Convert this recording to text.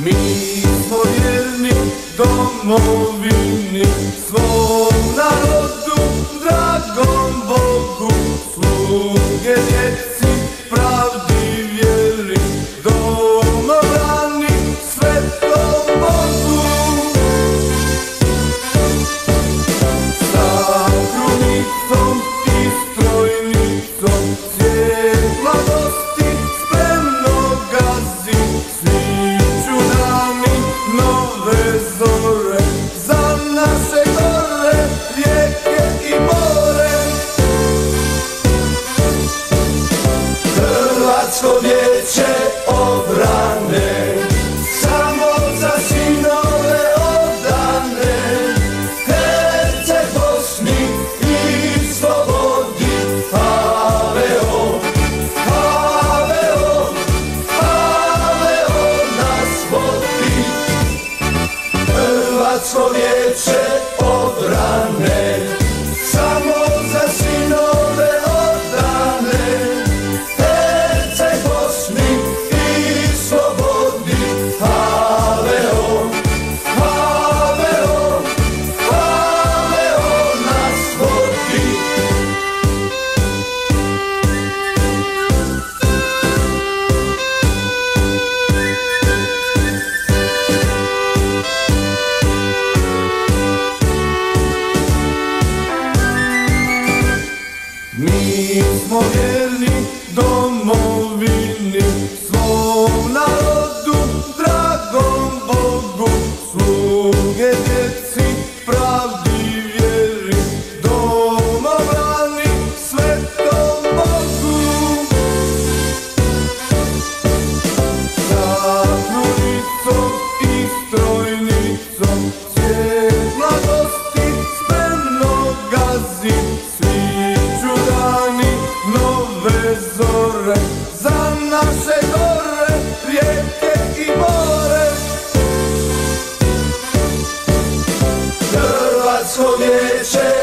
Mi smo vjerni domovini, svom narodu, dragom Bogu, sluge djeci, pravdi vjeri, domobrani, svetom Bogu. Sa krunicom i strojnicom, cvijet mladosti spremno gazi, sviću dani nove zore, za naše gore, rijeke i more. Hrvatsko vijeće obrane, samo za sinove odane, Herceg Bosni i slobodi. HVO, HVO, HVO nas vodi. Hrvatsko vijeće obrane, samo za sinove odane, Herceg Bosni i slobodi. HVO, HVO, HVO nas vodi. Mi smo vjerni domovini, svom narodu, dragom Bogu, sluge djeci, pravdi vjeri, domobrani, svetom Bogu. Sa krunicom i strojnicom, cvijet mladosti spremno gazi, sviću dani nove zore, za naše gore, rijeke i more. Hrvatsko vijeće